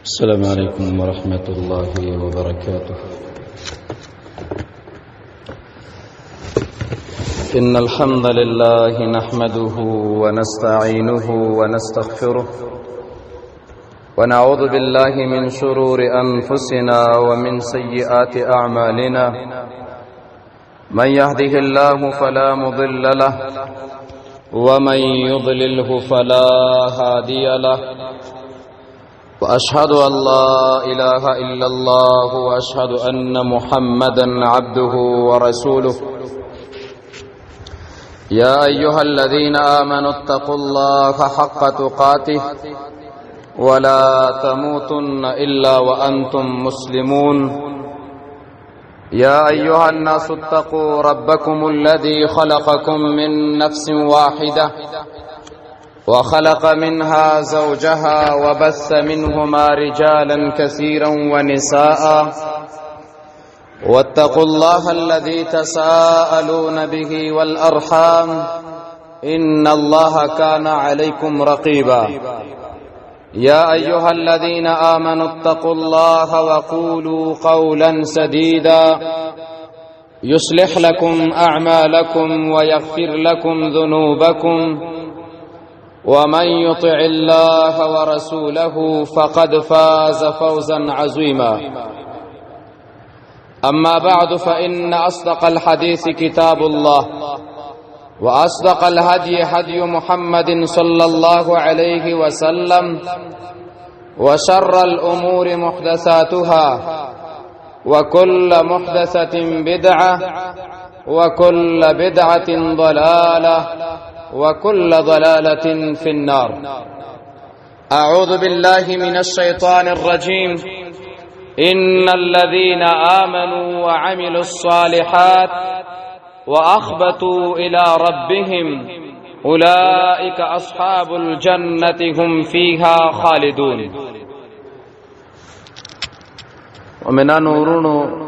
السلام عليكم ورحمة الله وبركاته. إن الحمد لله نحمده ونستعينه ونستغفره ونعوذ بالله من شرور أنفسنا ومن سيئات أعمالنا. من يهده الله فلا مضل له ومن يضلله فلا هادي له. وأشهد أن لا إله إلا الله وأشهد أن محمدا عبده ورسوله. يا أيها الذين آمنوا اتقوا الله حق تقاته ولا تموتن إلا وأنتم مسلمون. يا أيها الناس اتقوا ربكم الذي خلقكم من نفس واحدة وخلق منها زوجها وبث منهما رجالا كثيرا ونساء. واتقوا الله الذي تساءلون به والأرحام إن الله كان عليكم رقيبا. يا أيها الذين آمنوا اتقوا الله وقولوا قولا سديدا يصلح لكم أعمالكم ويغفر لكم ذنوبكم. ومن يطع الله ورسوله فقد فاز فوزا عظيما. أما بعد فإن أصدق الحديث كتاب الله وأصدق الهدي هدي محمد صلى الله عليه وسلم وشر الأمور محدثاتها وكل محدثة بدعة وكل بدعة ضلالة وكل ضلالة في النار. أعوذ بالله من الشيطان الرجيم. إن الذين آمنوا وعملوا الصالحات وأخبتوا إلى ربهم أولئك أصحاب الجنة هم فيها خالدون. ومن نورونو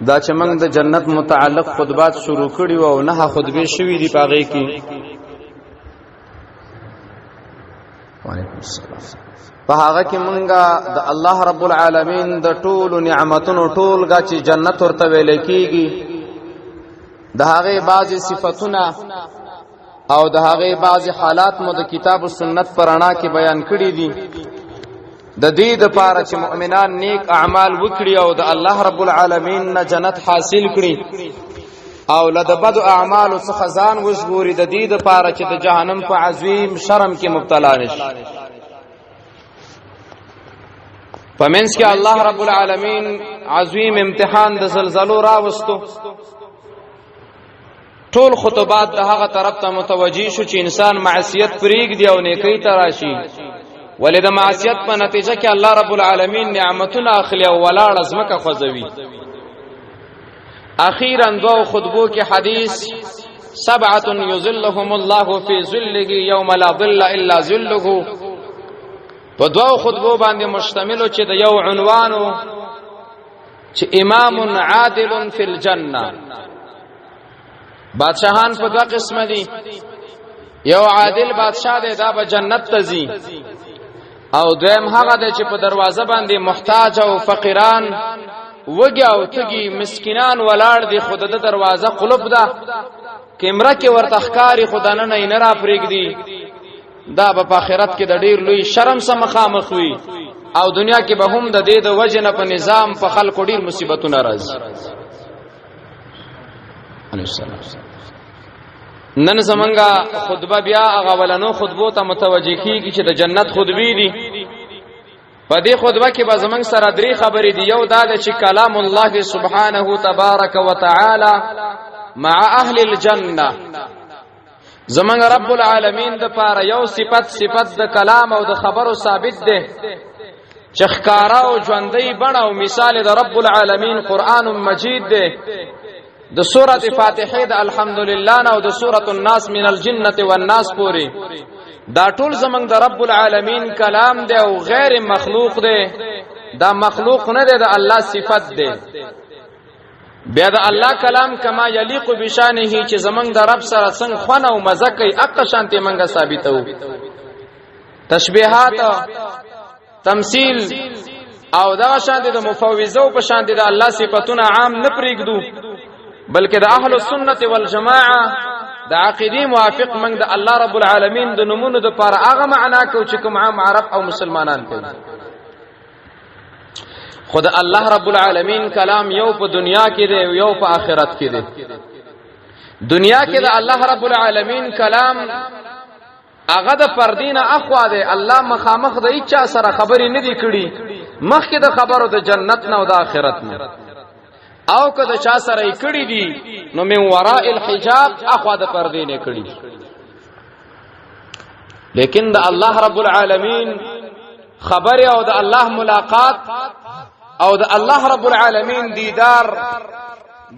دا چې موږ د جنت متعلق خطبات شروع کړي او نه خطبه شوې دي پاغې کې. وعلیکم السلام. په هغه کې موږ د الله رب العالمین د ټول نعمتونو ټولګه چې جنت ورته ویل کېږي د هغه بعضی صفاتونه او د هغه بعضی حالات مو د کتاب او سنت پرانا کې بیان کړي دي د دې د پاره چې مؤمنان نیک اعمال وکړي او د الله رب العالمین نه جنت حاصل کړي او لد بد اعمال څخه ځان وژغوري د دې د پاره چې د جهنم په عظیم شرم کې مبتلا نشي. پمنس کې الله رب العالمین عظیم امتحان د زلزلو راوستو. ټول خطبات د هغه طرف ته متوجي شو چې انسان معصیت پرېږدي او نیکی ته راشي. ولې د معصیت په نتیجه کې الله رب العالمین نعمتونه اخلي او ولاړ ازمکه خوځوي. اخیرا دو خطبو کې حدیث سبعه یظلهم الله فی ظله یوم لا ظل الا ظله په دوه خطبو باندې مشتمل چې د یو عنوانو چې امام عادل فی الجنه. بادشاہان په دوه قسم دي. یو عادل بادشاہ دی دا به جنت ته ځي او دویم هغه دی چې په دروازه باندې محتاج او فقیران وږي او تږي مسکینان ولاړ دي. خود د دروازه قلب ده کیمره کې ورته ښکاری خدانه نه را پرېږدي. دا په آخرت کې د ډیر لوی شرم سره مخامخ وي او دنیا کې به هم د دې د وجنه په نظام په خلکو ډیر مصیبتونه راځي. نن زمونږه خطبه بیا هغه ولنو خطبو ته متوجه کیږي چې د جنت خطبې دي. په دې خطبه کې به زمونږ سره درې خبرې دي. یو دا چې کلام الله سبحانه تبارک وتعالى مع اهل الجنه. زمونږ رب العالمین د پاره یو صفت د کلام او د خبرو ثابت ده چې ښکارا او ژوندۍ بڼه او مثال د رب العالمین قران مجید ده. د سورۃ فاتحه د الحمدلله او د سورۃ الناس من الجنه والناس پوری دا ټول زمنګ د رب العالمین کلام دی او غیر مخلوق دی. دا مخلوق نه دی، د الله صفت دی. بیا د الله کلام کما یلیق بشانه چې زمنګ د رب سره څنګه خونه او مزه کوي اق شانته منګه ثابتو. تشبیهات تمثيل او دا شان دي د مفوضو په شان دي د الله صفاتونه عام نه پرېږدو بلکې د اهل السنت والجماعه د عقیدې موافق موږ د الله رب العالمین د نمونه د پر هغه معنا کو چې کوم عام عرب او مسلمانان کوي. خود الله رب العالمین کلام یو په دنیا کې دی یو په آخرت کې دی. دنیا کې د الله رب العالمین کلام هغه د پردینه اخوا دی، الله مخامخ د هیڅ سره خبرې نه دی کړي مخکې د خبرو د جنت نه او د آخرت نه، او که د چا سره یې کړي دي نو من وراء الحجاب اخوا د پردې نه کړي. لیکن د الله رب العالمین خبر او د الله ملاقات او د الله رب العالمین دیدار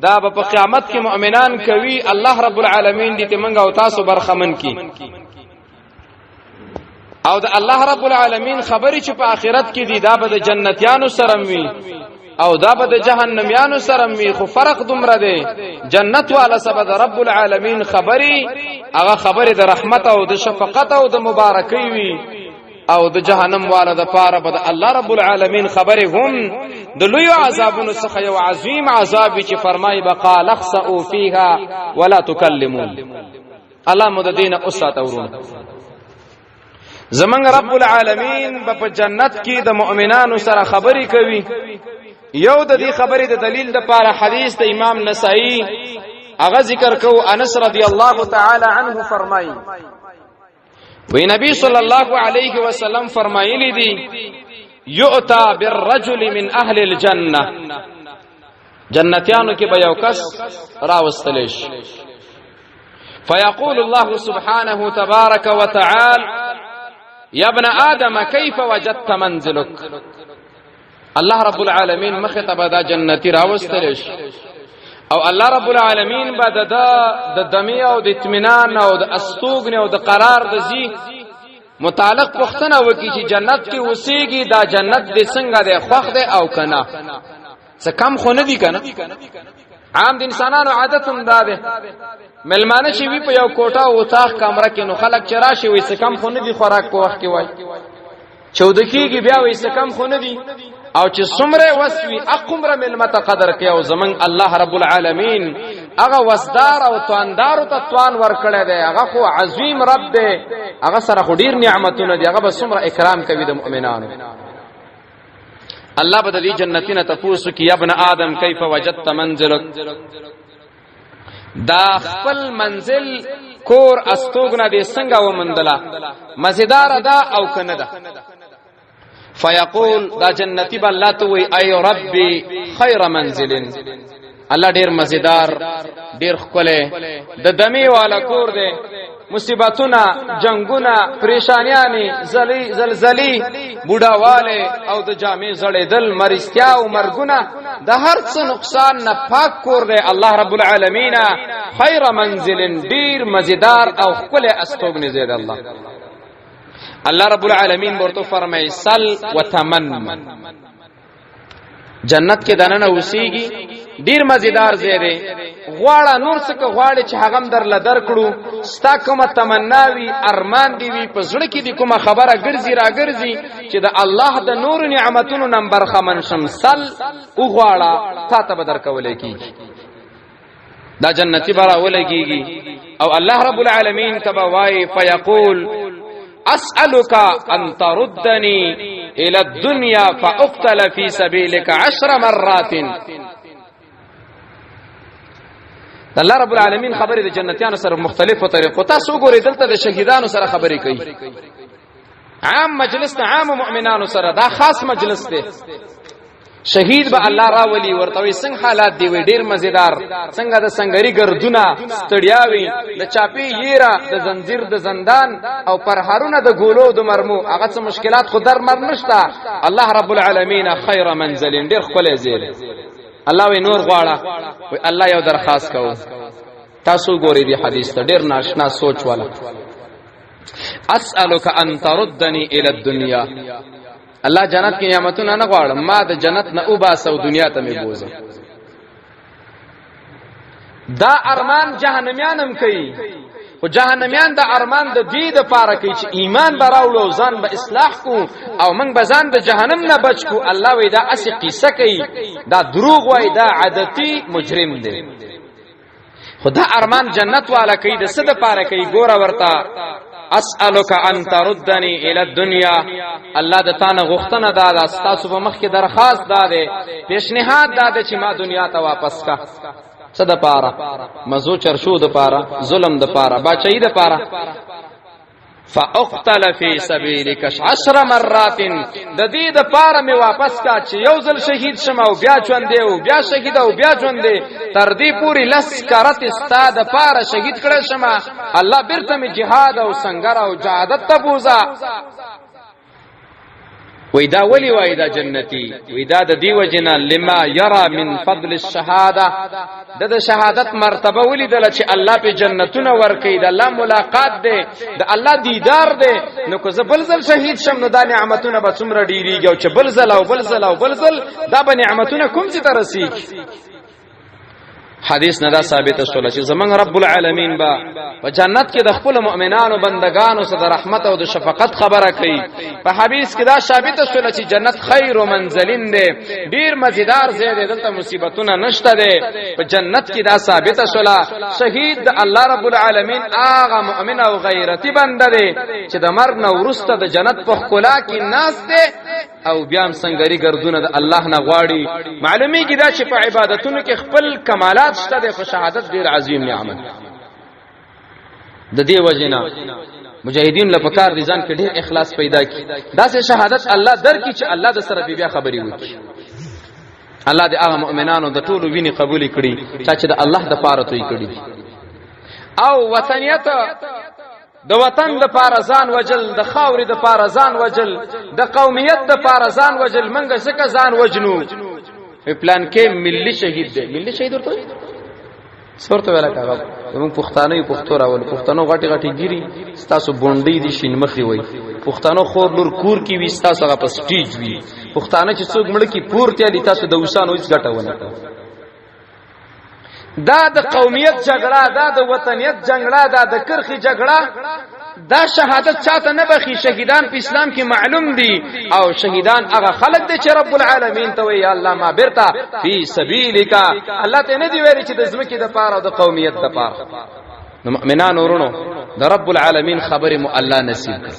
دا په قیامت کې مؤمنان کوي. الله رب العالمین دې موږ او تاسو برخمن کی. او د الله رب العالمین خبرې چې په آخرت کې دي دا به د جنتیانو سره وي او دا به د جهنميانو سره وي، خو فرق دومره دی جنت والا سبا د رب العالمین خبرې هغه خبرې د رحمت او د شفقت او د مبارکۍ وي، او د جهنم والا د پاره به د الله رب العالمین خبرې هم د لوی عذابونو څخه یو عظیم عذاب چې فرمایي بقال اخسئوا فيها ولا تكلمون. الله مددین اوسات اورون زمنګ رب العالمین په جنت کې د مؤمنانو سره خبرې کوي. یو د دې خبرې د دلیل د پاره حدیث د امام نسائی هغه ذکر کو. انس رضی الله تعالی عنه فرمایي وی نبی صلی الله علیه وسلم فرمایلی دی یؤتا بالرجل من اهل الجنه، جنتیانو کې به یو کس راوستلش فیقول الله سبحانه تبارک وتعالى یا ابن آدم کیف وجدت منزلک. الله رب العالمین مخاطب دا جنتی راوستلش او الله رب العالمین بعد د دمی او د اطمینان او د استوګن او د قرار د زی متعلق پختنه وکي چې جنت کې اوسېږي دا جنت دې څنګه ده خوښ ده او کنه څه کم خو نه دي کنه. عام د انسانانو عادت هم دا ده ملمانه چې وی په یو کوټه او تاخ کمره کې نو خلک چراشي وي څه کم خو نه دي خوراک په وخت کې وای 14 کېږي بیا وي څه کم خو نه دي او چې څومره وسوي اقمره ملمت قدر کې او زمنګ الله رب العالمین هغه وسدار او تواندار ته توان ورکړی دی، هغه خو عظیم رب دی، هغه سره خو ډیر نعمتونه دي، هغه به څومره اکرام کوي د مؤمنانو. الله به د دې جنتینه تفوسو کې ابن آدم کیف وجدت منزلک، دا خپل منزل کور استوګنه دې څنګه ومندله مزیدار ده او کنه ده. فیقول دا جنتی با الله تو وی ای ربی خیر منزل، الله ډیر مزیدار ډیر خپله د دمی والا کور دی، مصیبتونه جنگونه پریشانیانی زلزلی بوډاواله او د جامع زړېدل مرستیا او مرګونه د هر څه نقصان نه پاک کور دی. الله رب العالمین خیر منزل ډیر مزیدار او خپله استوګنه زید الله. الله رب العالمین ورته فرمای سل وتمن، جنت کې دنه اوسېږي ډیر مزیدار زیره غواړه نور څه غواړي چې هغه در لدر کړو ستا کومه تمنا وی ارمان دی وی په زړه کې دی کومه خبره ګرځي را ګرځي چې د الله د نور نعمتونو نمبر خمن شمسل او غواړه تا ته بدر کولای کیږي، دا جنتی برا ولګيږي. او الله رب العالمین تبا وای فیقول اسألك ان تردني الى الدنيا فاقتل في سبيلك 10 مرات. الله رب العالمین خبرې د جنتیانو سره مختلفو طریقو تاسو وګورئ، دلته د شهیدانو سره خبرې کوي، عام مجلس ته عام مؤمنانو سره، دا خاص مجلس دی. شهید به الله راولي ورته وي څنګه حالات دی وي ډیر مزیدار، څنګه د سنگری ګردونه ستړیاوي د چاپی یرا د زنجیر د زندان او پرهارونه د ګولو د مرمو هغه څه مشکلات خو در مر نشتا. الله رب العالمین خیر منزل ډیر خپل زیره. الله وی نور غواړه وی الله یو درخواست کوو، تاسو ګورئ دی حدیث ته ډیر ناشنا سوچ والا. اسالک ان تردنی الی الدنیا، الله جنت کې نعمتونه نه غواړم، ما د جنت نه او باسو دنیا ته مې بوزم. دا ارمان جهنميانم کوي خو جهنميان د ارمان د دې د پاره کوي چې ایمان براولو ځان به اصلاح کو او موږ به ځان د جهنم نه بچ کو. الله وی دا اسی قصه کوي، دا دروغ وای، دا عادتي مجرم دی. خدا ارمان جنت والا کوي د څه د پاره کوي؟ ګوره ورته اسالک ان تردنی الی الدنیا، الله د تانه غختنه دا تاسو په مخ کې درخواست داده، پیشنهاد داده چې ما دنیا ته واپس کا. څه د پاره؟ مزو چرشو د پاره، ظلم د پاره، باچای د پاره. فاقتل فی سبیلک 10 مرات، د دې د پاره می واپس کا چې یو ځل شهید شمه او بیا ژوند دی او بیا شهید او بیا ژوند دی، تر دې پوری لس کرت استاد پاره شهید کړه شمه. الله برته می جهاد او سنگر او جهادت ته بوزا. وی دا ولی وای دا جنتی؟ وی دا د دیو جنا لما یرا من فضل الشهاده، د شهادت مرتبه ولی دل چې الله په جنتونه ورکې، د الله ملاقات دی، د الله دیدار دی. نو کو زبلزل شهید شم نو دا نعمتونه به څومره ډیریږي، او چې بلزل او بلزل او بلزل دا به نعمتونه کوم څه ترسي. حدیث نه دا ثابت شول چې زمنګ رب العالمین با په جنت کې د خپل مؤمنانو بندگانو سره رحمت او د شفقت خبره کوي. په حدیث کې دا ثابت شول چې جنت خیر منزلین دی، ډیر مزیدار ځای دی، دلته مصیبتونه نشته دی. په جنت کې دا ثابت شول شهید د الله رب العالمین هغه مؤمن او غیرتی بنده دی چې د مرګ نه ورسته د جنت په خلا کې ناز دی او بیا هم سنگری ګردونه د الله نه غواړي. معلومی کې دا چې په عبادتونو کې خپل کمالات شته د شهادت ډیر عظیم نعمت. د دې وجینا مجاهدین له پکار دي ځان کې ډیر اخلاص پیدا کړي، دا سه شهادت الله درکې چې الله د سره بیا خبري وکړي. الله دې هغه مؤمنانو د ټولو ویني قبول کړي چې د الله د پاره توي کړي. او وطنیت د وطن د پارزان وجل، د خاورې د پارزان وجل، د قومیت د پارزان وجل، منګه څنګه ځان وجنو. په پلان کې ملي شهید دی. ملي شهید ورته څورته ویلا کاغه موږ پښتانه یو پښتو راول، پښتنو غټي غټي ګيري ستاسو بونډي دي شین مخي وای، پښتنو خور لور کور کی وي ستاسو هغه په سټیج وي، پښتانه چې څوک مړ کی پورته دي تاسو د وسانو هیڅ ګټونه. دا د قومیت جګړه، دا د وطنیت جګړه، دا د کرخي جګړه، دا شهادت چاته نه بخي. شهیدان په اسلام کې معلوم دي، او شهیدان هغه خلق دي چې رب العالمین ته وی الله ما برتا فی سبیلک، الله ته نه دی ویلي چې د زمکه د پاره او د قومیت د پاره. نو مؤمنان ورونو د رب العالمین خبره مو الله نصیب کړه،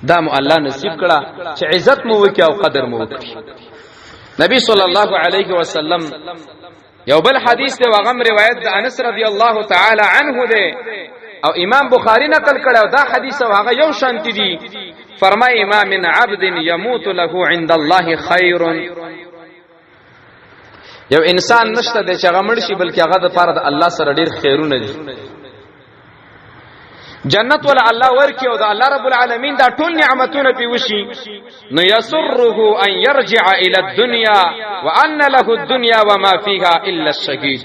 دا مو الله نصیب کړه چې عزت مو وکي او قدر مو وکي. نبی صلی الله علیه وسلم یو بل حدیث دی وغم روایت د انس رضی الله تعالی عنه دی او امام بخاری نقل کړو. دا حدیث او هغه یو شانتی دی. فرمای ما من عبد يموت له عند الله خير، یو انسان نشته د چغمړ شي بلکې هغه د پاره د الله سره ډیر خیرونه دي. جنت ولا الله ورکی او د الله رب العالمین دا ټول نعمتونه پی وشي، نو یسره ان يرجع الى الدنيا وان له الدنيا وما فيها الا الشهيد.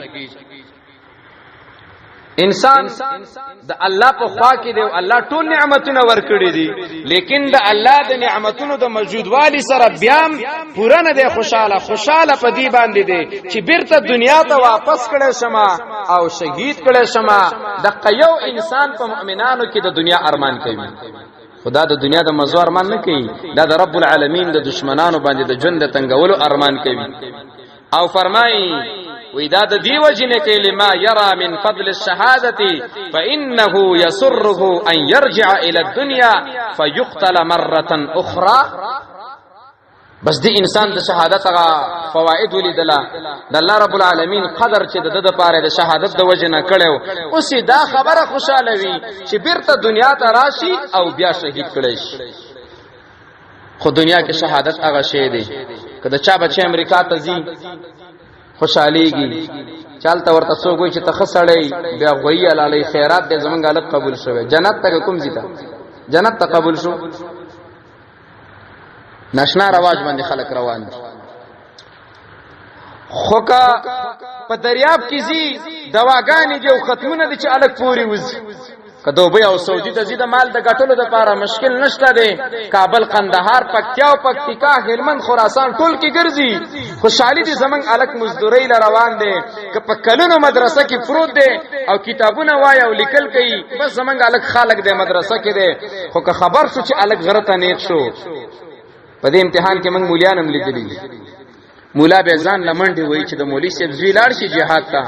انسان د الله په خوا کې دی، الله ټول نعمتونه ورکړي دي، لیکن د الله د نعمتونو د موجودوالي سره بیا پوره نه دی خوشاله په دی باندې دی چې بیرته دنیا ته واپس کړي شمه او شهید کړي شمه. د یو انسان په مؤمنانو کې د دنیا ارمان کوي، خدا د دنیا د مزو ارمان نه کوي، دا د رب العالمین د دشمنانو باندې د ژوند تنگولو ارمان کوي. او فرمایي وإذا دیو جن کلمہ یرا من فضل الشهادة فإنه يسره أن يرجع إلى الدنيا فيقتل مرة أخرى. بس دی انسان د شهادت غا فواید ولیدلا د الله رب العالمین قدر چې د پاره د شهادت د وجنه کړو، اوسې دا خبره خوشاله وي چې بیرته دنیا ته راشي او بیا شهید کړي شي. خو دنیا کې شهادت هغه شی دی کله چا بچي امریکا ته ځي خوشاليږي، چالت ورته څوک وي چې تخسړی بیا غوي علی خیرات دې زمونږ حالت قبول شوه، جنت ته کوم زیته جنت ته قبول شو. ناشنا رواج باندې خلک روان دي، خوکا په دریاب کې زی دواګانې دی او ختمونه دي چې الګ پوری وځي، که دوبۍ او سعودي ته ځي د مال د ګټلو دپاره مشکل نشته دی. کابل، قندهار، پکتیا او پکتیکا، هلمند، خراسان ټول کې ګرځي. خوشحالي دي زمونږ الک مزدورۍ له روان دی، که په کلونو مدرسه کې پروت دی او کتابونه وایي او لیکل کوي، بس زمونږ الک خالق دی مدرسه کې دی. خو که خبر شو چې الک غره ته نیغ شو، په دې امتحان کې موږ مولیان هم لیدلي. مولا به ځان لمنډي وایي چې د مولوي صاحب زوی لاړ شي جهاد ته،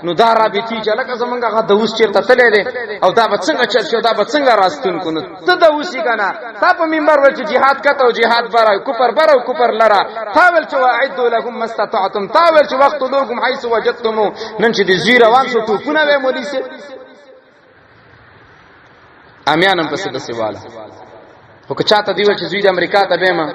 نو دا رابطي چې لکه زمونږ هغه د اوس چېرته تللی دی او دا به څنګه چل شي او دا به څنګه راستون کو. نو ته د اوسې که نه، تا په منبر ویل چې جهاد کته او جهاد بره، کفر بره او کفر لره. تا ویل چې واعدوا لهم ما استطعتم، تا ویل چې واقتلوهم حیث وجدتمو. نن چې د زوی روان شو ټوپونه وی مولوي صاحب، امیان هم پسې پسې واله. خو که چاته دی ویل چې زوی د امریکا ته بیمه،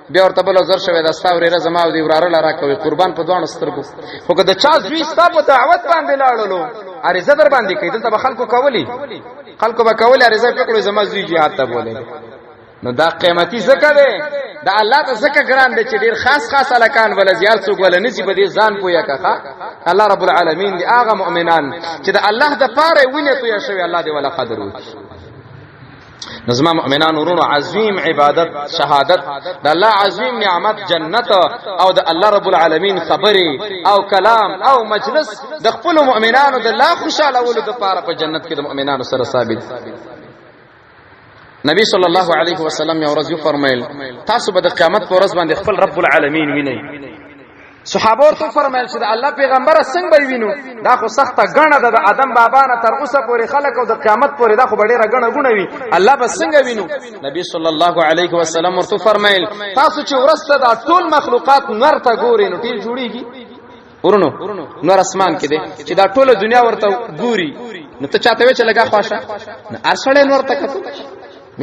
بیا ورته بل زر شوی دا ستا ورېره زما او د وراره له راکوي، قربان په دواړو سترګو. خو که د چا زوی ستا په دعوت باندې لاړلو، عریضه در باندې کوي، دلته به خلکو کولی، خلکو به کولی عریضه پې کړو زما زوی جهاد ته بولې. نو دا قیمتي ځکه دی، دا الله ته ځکه ګران دی چې ډېر خاص خاص هلکان بله زیات څوک بله نه ځي. په دې ځان پویه که ښه، الله رب العالمین دی هغه مؤمنان چې د الله دپاره یې وینې تویه شوې، الله دې وله قدر وکړي. نظم مؤمنان ورونو، عظیم عبادت شهادت د الله عظیم نعمت جنت او د الله رب العالمین خبري او کلام او مجلس د خپل مؤمنانو د الله خوشاله ولود لپاره په جنت کې د مؤمنانو سره ثابت. نبی صلی الله علیه وسلم یو ورځ فرمایل تاسو به د قیامت پر ورځ باندې خپل رب العالمین وینئ. صحابه ورته فرمایل چې د الله پیغمبر څنګه به وینو؟ دا خو سخته غڼه ده، د آدم بابا نه تر اوسه پورې خلک او د قیامت پورې دا خو ډیره غڼه غونه وي، الله به څنګه وینو؟ نبی صلی الله علیه وسلم ورته فرمایل تاسو چې ورسته دا ټول مخلوقات نور ته ګورئ نو ټیل جوړیږي. ورونو نور اسمان کې دی چې دا ټوله دنیا ورته ګوري، نو ته چاته وې چې لګا خواشه نه ارسړې نور ته کتو.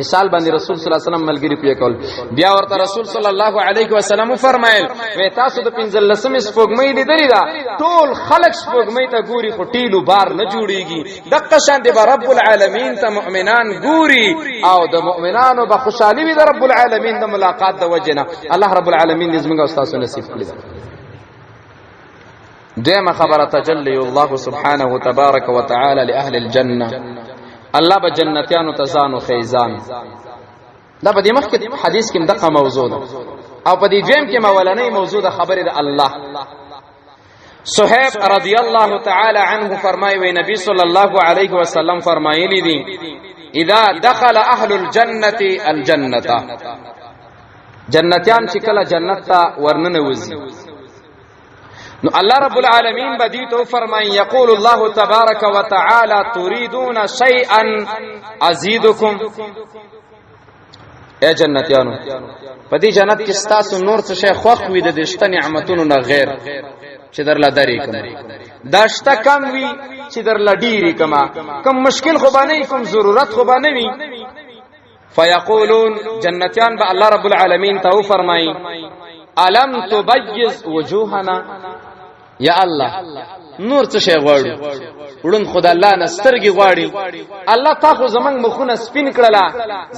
مثال باندې رسول صلی الله علیه وسلم ملګری کوي کول. بیا ورته رسول صلی الله علیه وسلم فرمایل وې تاسو د 15 سپوږمۍ لیدلې دا ټول خلق سپوږمۍ ته ګوري خو ټیلو بار نه جوړیږي. دغه شان دی رب العالمین ته مؤمنان ګوري او د مؤمنانو به خوشالي وي د رب العالمین د ملاقات د وجنه. الله رب العالمین دې زموږ استاد نصیب کړي. دائما خبر تجلي الله سبحانه وتبارك وتعالى لأهل الجنة. الله بجنتيانو تزانو خيزان. دا په دې مخکې حدیث کې دغه موضوع ده او په دې دویم کې مولانه موضوع ده خبره ده. الله صہیب رضی الله تعالی عنه فرمایي وي نبی صلی الله علیه وسلم فرمایلی دي اذا دخل اهل الجنه الجنه، جنتیان چې کله جنت ته ورننوزي نو الله رب العالمین بدی تو فرمائیں یقول الله تبارک و تعالی تريدون شيئا ازيدكم. اے جنتیانو په دې جنت کې ستاسو نور څه شي خوښ وي د دشته نعمتونو نه غیر چې درله درې کوم داشته کم وي چې درله ډیری کما کم مشکل خو باندې کوم ضرورت خو باندې وي. فیقولون جنتیان به الله رب العالمین ته فرمایي الم تبيض وجوهنا، یا الله نور څه شي غواړو وړون خدای الله نسترګي غواړي. الله تاسو زمنګ مخونه سپین کړلا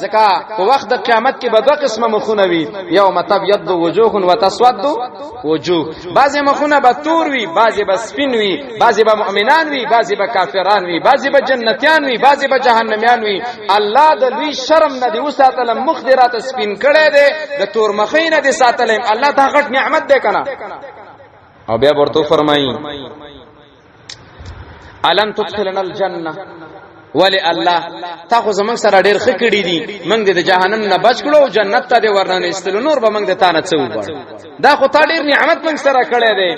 ځکه په وخت د قیامت کې به دوه قسمه مخونه وي، یوم تبيض وجوه وتسود وجوه. بعضی مخونه به تور وي، بعضی به سپین وي، بعضی به مؤمنان وي، بعضی به کافران وي، بعضی به جنتیان وي، بعضی به جهنميان وي. الله د لوی شرم نه دی وساتل مخدرات سپین کړي دي د تور مخینه دي ساتل. الله دا غټ نعمت دی کنه. او بیا ورته فرمایي الم تدخلنا الجنه، ولی الله تا خو زمنګ سره ډیر خکړی دي، موږ د جهنم نه بچ کړو او جنت ته دی ورننه استلو، نور به موږ د تا نه څه وګړو. دا خو تا ډیر نعمت موږ سره کړی دی.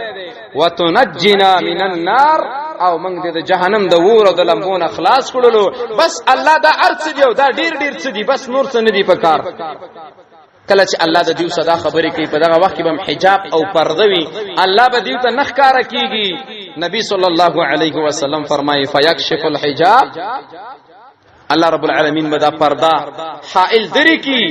وتنجنا من النار، او موږ د جهنم د اور او د لمبو نه خلاص کړلو. بس الله دا ارڅ دی او دا ډیر ډیر څه دی، بس نور څه نه دی پکار. کله چې الله د دیو صدا خبرې کوي په دغه وخت کې به حجاب او پرده وي، الله به دیو ته نخ کار کیږي. نبی صلی الله علیه وسلم فرمایي فیکشف الحجاب، الله رب العالمین به دا پرده حائل دری کی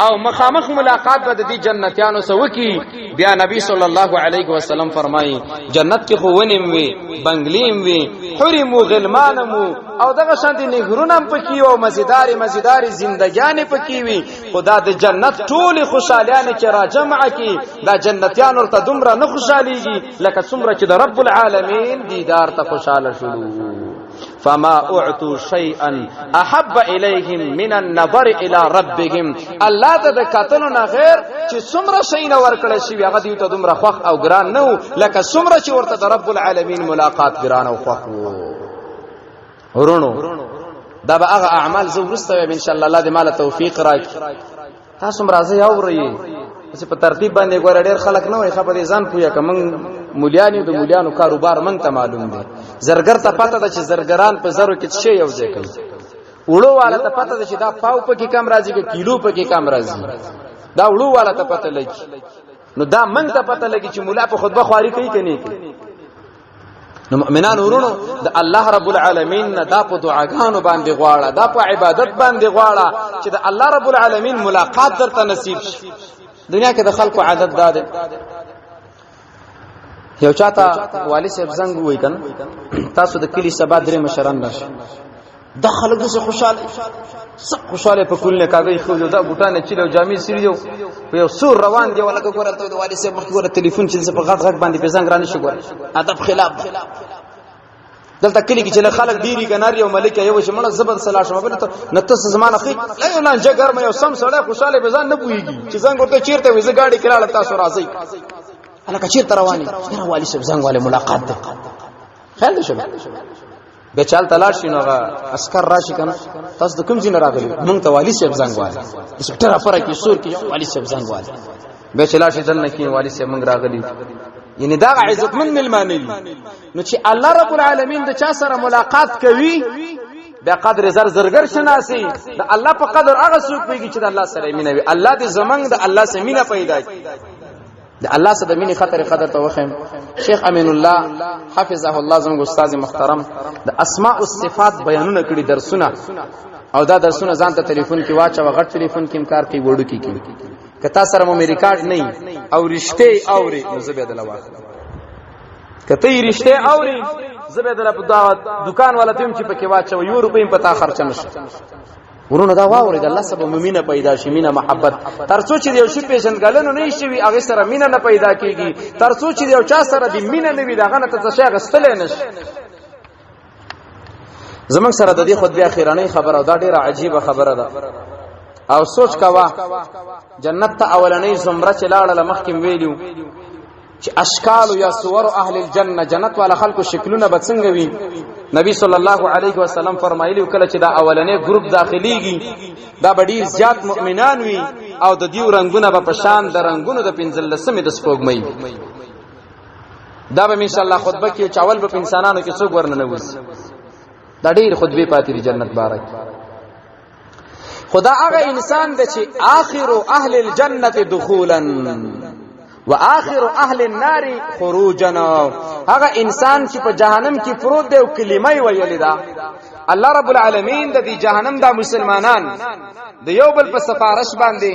او مخامخ ملاقات به د جنتیانو سره وکي. بیا نبی صلی الله علیه وسلم فرمایي جنت کې خو ونیم وي، بنگلیم وي، حرم غلمانم او دغه شانتي نهرونم پکې او مزیدار زندګیان پکې وي. خدا د جنت ټول خوشالیان چې را جمع کی دا جنتیان ورته دومره نه خوشاليږي لکه څومره چې د رب العالمین دیدار ته خوشاله شول. فما اعطوا شيئا احب اليهم من النظر الى ربهم. الله ته د قتل نه غیر چې څومره شي نه ورکړل شي هغه دیو ته دومره خوښ او ګران نه و لکه څومره چې ورته د رب العالمین ملاقات ګران او خوښ وو. ورونو دا به هغه اعمال زو ورسته ان شاء الله. الله دې مال توفیق راکړي. تاسو مرزه اورئ چې په ترتیب باندې ګور ډېر خلک نه وي خبرې ځان پویا کوم مولیانی د مولیانو کاروبار مونږ ته معلوم دی. زرګر ته پته ده چې زرګران په زرو کې څه یو ځای کوي. وړو والا ته پته ده چې دا پاو په کې کم راځي کې کیلو په کې کم راځي. دا وړو والا ته پته لګي. نو دا مونږ ته پته لګي چې مولا په خطبه خواري کوي کني کوي. نو مؤمنان ورونو د الله رب العالمین نه دا په دعاګانو باندې غواړه، دا په عبادت باندې غواړه چې د الله رب العالمین ملاقات درته نصیب شي. دنیا کې د خلکو عادت ده یو چاته والی صاحب زنګ وای کنه تاسو د کلی سبا درې مشران راشه د خلک د خوشاله په کول نه کاږي خو دا بوټانه چیلو جامع سریو یو سور روان دی ولکه ګوره ته د والی صاحب مخ ګوره ټلیفون چې په غټ غټ باندې په زنګ رانه شي ګوره ادب خلاف دلته کلی کې چې خلک ډیری کنار یو ملک یو چې مړه زبر صلاح شمه بل ته نتس زمانه خې لا نه جګر مې سم سره خوشاله به ځان نه پويږي چې زنګ ورته چیرته وې ز ګاډي کړه تاسو راځي الکه چیرته رواني نه والی صاحب زنګ والے ملاقات ده خیال دې شوه به چال تلاش شنو عسكر راشي کنه تاسو د کوم ځین راغلی مونږ ته والی صاحب زنګ والے سپټر افره کې سور کې والی صاحب زنګ والے به چلا شي دل نه کې والی صاحب مونږ راغلی یعنی دا عزت من ملمانه نو چې الله رب العالمین د چا سره ملاقات کوي د قدر زرګر شناسي د الله په قدر هغه څوک پیږي چې د الله سره مینه وي. الله دې زمنګ د الله سره مینه پیدا کړي د الله سره مینه خطر قدر ته وخم. شیخ امین الله حفظه الله زموږ استاد محترم د اسماء او صفات بیانونه کړي درسونه او دا درسونه ځان ته ټلیفون کې واچو غټ ټلیفون کې کار کوي وړو کې کتا سره مو ریکارډ نه او رښتې اوري نو زبېدل واخله کته رښتې اوري زبېدل په دکان والا تیم چې پکې واچو یو روپې پتا خرچ نشي. ورونه دا واوري د الله سبحانه مینه پیدا شي مینه محبت ترڅو چې یو شی پیژنګلنو نه شي وي هغه سره مینه نه پیدا کیږي ترڅو چې یو چا سره د مینه نه وي دغه نه ته څه غستل نشي. زمنګ سره د دې خطبه اخیرانه خبره او دا ډیره عجیبه خبره ده او سوچ کوا جنت ته اولنې زمره چې لاړه مخکې ویلو چې اشکال یا صور اهل الجنه جنت والا خلکو شکلونه بڅنګ وي. نبی صلی الله علیه وسلم فرمایلی کله چې دا اولنې گروپ داخليږي دا ډیر زیات مؤمنان وي او د دیو رنگونه په شان د رنگونو د 15 د سپوږمۍ دا به ان شاء الله خطبه کې چاول په انسانانو کې څوک ورننه وځي. دا ډیر خطبه پاتې دی جنت بارک. خدا هغه انسان د چې اخر اهل الجنه دخولا واخر اهل النار خروجا هغه انسان چې په جهنم کې پروت دی او کلمه ویل دا الله رب العالمین د دې جهنم د مسلمانان د یو بل په سفارش باندې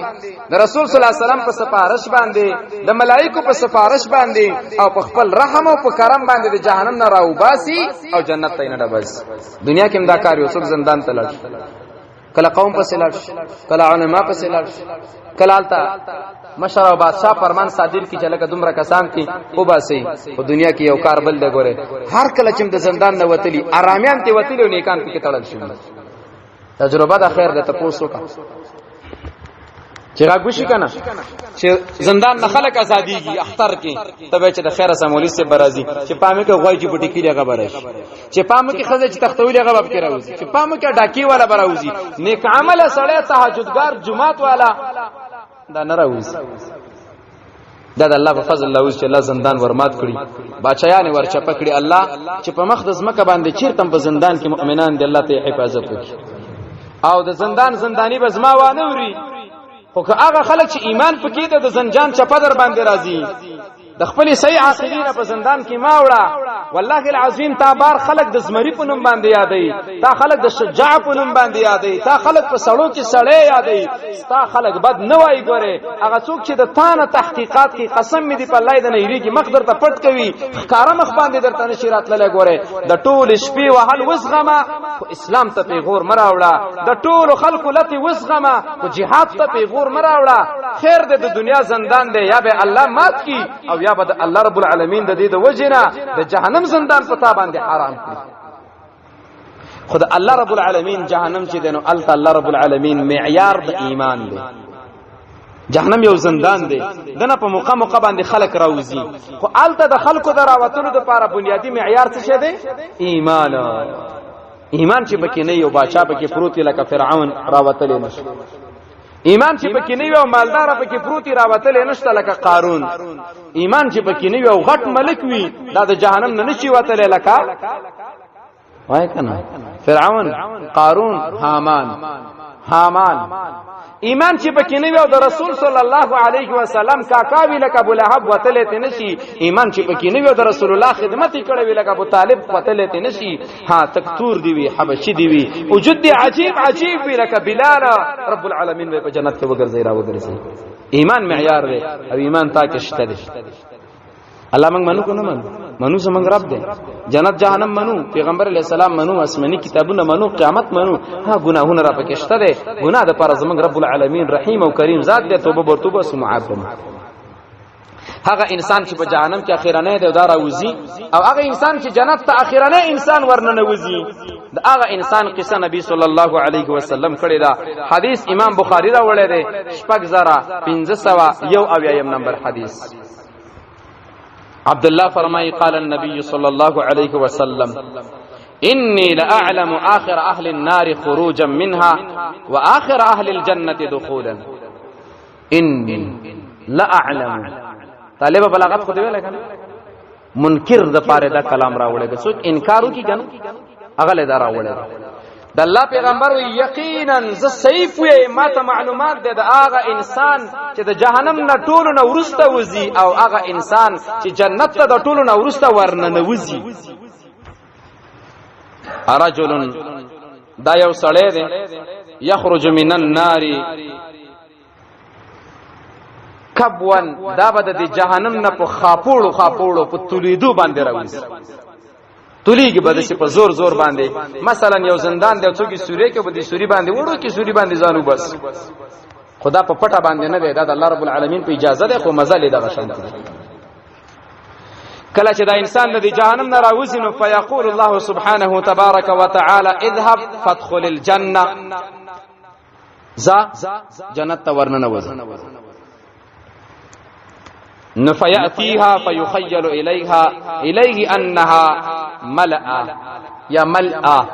د رسول صلی الله علیه وسلم په سفارش باندې د ملائکو په سفارش باندې او په خپل رحم او په کرم باندې د جهنم نه راوباسي او جنت ته نه ډبس. دنیا کې امدا کار یو څوک زندان ته لاړ کله قوم په سلاړ کله علماء په سلاړ کله التا مشر او بادشاہ فرمان صادر کی چلکه دومره کسان کی او باسي په دنیا کې یو کار بل دغه هر کله چې د زندان نه وتلی آرامیان ته وتلی او نیکان کې تړل شي. تجربه د خیر د تاسو کا چې راګوشي کنه چې زندان نه خلک ازاديږي اختر کې تبه چې د خیره سمولي سي برازي چې پامه کې غوي چې پټی کې خبره شي چې پامه کې خزه چې تختوي غبب کې راوځي چې پامه کې ډاکی والا براوځي نیک عمل سره تهجدګار جمعات والا دا نه راوځي. دا د الله په فضل الله چې الله زندان ورمات کړی بادشاہان ورچا پکړي الله چې په مقدس مکه باندې چیرتم په زندان کې مؤمنان دی الله ته حفاظت وکړي او د زندانی بزما وانوري خو هغه خلک چې ایمان پکې ده د زنجان چپه در باندې راځي د خپل صحیح عاقلین په زندان کې ما وړه والله العظیم تا بار خلق د زمری په نوم باندې یادې تا خلق د شجاع په نوم باندې یادې تا خلق په سړو کې سړې یادې تا خلق بد نه وای ګوره هغه څوک چې د تانه تحقیقات کې قسم می دی په الله د نه یریږي مقدر ته پټ کوي ښکارا مخ باندې درته نشیرات لله ګوره د ټول شپې وهل وسغمه خو اسلام ته پیغور مراوړه د ټول خلکو لته وسغمه خو جهاد ته پیغور مراوړه خیر د دنیا زندان دی یا به الله مات کی او یا به الله رب العالمین د دې د وجنه د جهنم زندان پتا باندې حرام کړي. خدای الله رب العالمین جهنم چې دینو ال الله رب العالمین معیار د ایمان دی. جهنم یو زندان دی، دنه په موقع موقع باندې خلق راوځي، خو الته د خلقو دراوتلو د لپاره بنیادی معیار څه شه دی؟ ایمان. ایمان چې پکې نه یو بادشاہ پکې پروت لکه فرعون راوتلې نشي، ایمان چې پکې نه یو مالدار پکې پروت راوتلې نشته لکه قارون، ایمان چې پکې نه یو غټ ملک وي دا د جهنم نه نشي وتلې لکه وای کنه فرعون، قارون، حامان. ایمان چې پکې نه وي د رسول صلی الله علیه وسلم کاکا وی لکه ابو لهب وتلې ته نشي، ایمان چې پکې نه وي د رسول الله خدمت کړي وی لکه ابو طالب وتلې ته نشي. ها تکتور دی وی، حبشي دی وی، وجود دی عجیب وی لکه بلال، رب العالمین په جنت کې وګرځي را وګرځي. ایمان معیار دی او ایمان تا کې شته دی. الله موږ منو کنه منو زمونږ رب دی، جنت جهنم منو، پیغمبر علیہ السلام منو، آسمانی کتابونه منو، قیامت منو. ها ګناهونه را پکې شته دي، ګناه د پر زمونږ رب العالمین رحیم او کریم ذات دی، توبه ورتوبه سمعاب. هغه انسان چې په جهنم کې اخیرانه دی دا راوځي، او هغه انسان چې جنت ته اخیرانه انسان ورننه وځي، دا هغه انسان قصه نبی صلی الله علیه وسلم کړی دا. حدیث امام بخاری را وړی دی 6501 نمبر حدیث. عبد الله فرمای قال النبي صلى الله عليه وسلم إني لأعلم آخر أهل النار خروجا منها وآخر أهل الجنة دخولا. إني لأعلم طالب بلاغت خود ویل کنه منکر د پاره دا کلام راوړل، سوچ انکارو کی کنه اغله دا راوړل. د الله پیغمبر یقینا ز سیف وی ما ته معلومات ده د هغه انسان چې د جهنم نه ټولو نه ورسته وځي او هغه انسان چې جنت ته د ټولو نه ورسته ورننه وځي. رجل دا یو سړی دی یخرج من النار کبوان، دا به د جهنم نه په خاپوړو په تولیدو باندې راوځي، تولیږي به د په زور باندې. مثلا یو زندان دی څوک سوري کې به د سوري باندې وړو کې سوري باندې ځانو بس، خدا په پټه باندې نه دی، دا د الله رب العالمین په اجازه ده، خو مزه لیدا غشان. کله چې دا انسان د جهنم نه راوځي نو فیقول الله سبحانه تبارک وتعالى اذهب فادخل الجنه، ذا جنت ته ورننه وځي. فيأتيها فيخيل إليه أنها ملأ يا ملأ.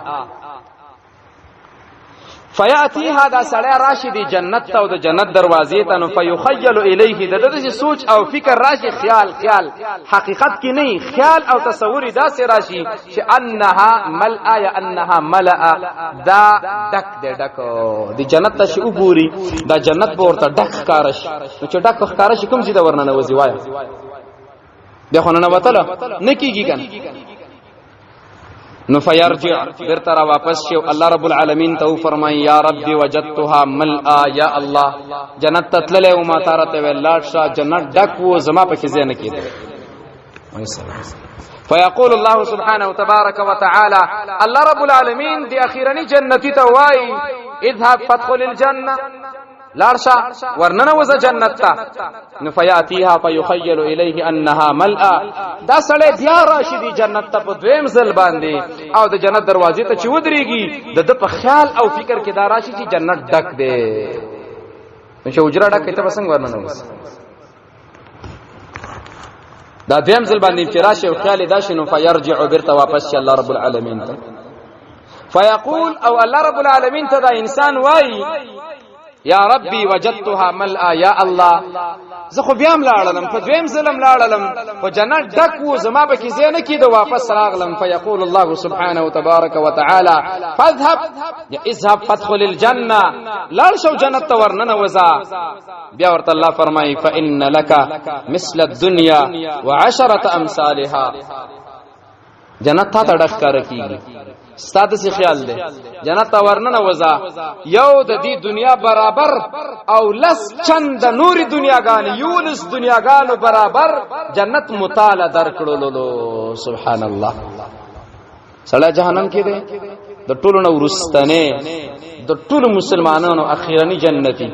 فيأتيها دا سړی راشي دی جنت ته او د جنت دروازې ته، نو فيخيل إليه د دې سوچ او فکر راشي، خیال حقیقت کې نه، خیال او تصور دا سه راشي چې انها ملأ یا انها ملأ، دا ډک دی جنت ته شي وګوري، دا جنت به ورته ډک ښکارش، نو چې ډک ښکارش کوم ځای دا ورننه وځي وای دا خو نه وتله نه کیږي کنه. نو فیرجع برتر واپس شو، الله رب العالمین ته فرمای یا ربی وجدتها ملأ، یا الله جنت تتلله او ما تارته ولاړ شه جنت ډک و زما پکې زنه کېده. فيقول الله سبحانه تبارك وتعالى الله رب العالمین دی اخیرنی جنتی ته وای اذهب فادخل الجنه، لارشا ورننه وز جنت تا. نو فیاتیها فیخیل الیه انها ملأ، دا سړی بیا راشي دی جنت ته په دویم ځل باندې، او د جنت دروازې ته چې ودرېږي د په خیال او فکر کې دا راشي چې جنت ډک دی، نو چې اجره ډک ته بسنګ ورننه وز دا دویم ځل باندې چې راشي او خیال دا شنو فیرجع برته واپس شي الله رب العالمین ته. فیقول او الله رب العالمین ته دا انسان وای یا ربی وجدتها ملأ، یا الله زه خو بیا ملاړم په دویم ظلم لاړم په جنت ډک و زما به کې زینه کې د واپس راغلم. فیقول الله سبحانه وتبارك وتعالى فاذهب یا اذهب فادخل الجنه، لاړ شو جنت ته ورننه وځه. بیا ورته الله فرمایي فان لك مثل الدنيا وعشرة امثالها، جنت ته ډک کار کیږي ستاده سی خیال دی جنت ورننه وځه، یو د دې دنیا برابر او لس چند نوري دنیاګان یولس دنیاګانو برابر جنت مطالعه درکړلو. سبحان الله. سړی جهنم کې دی د ټولو نو ورستنه د ټولو مسلمانانو اخیرنی جنتی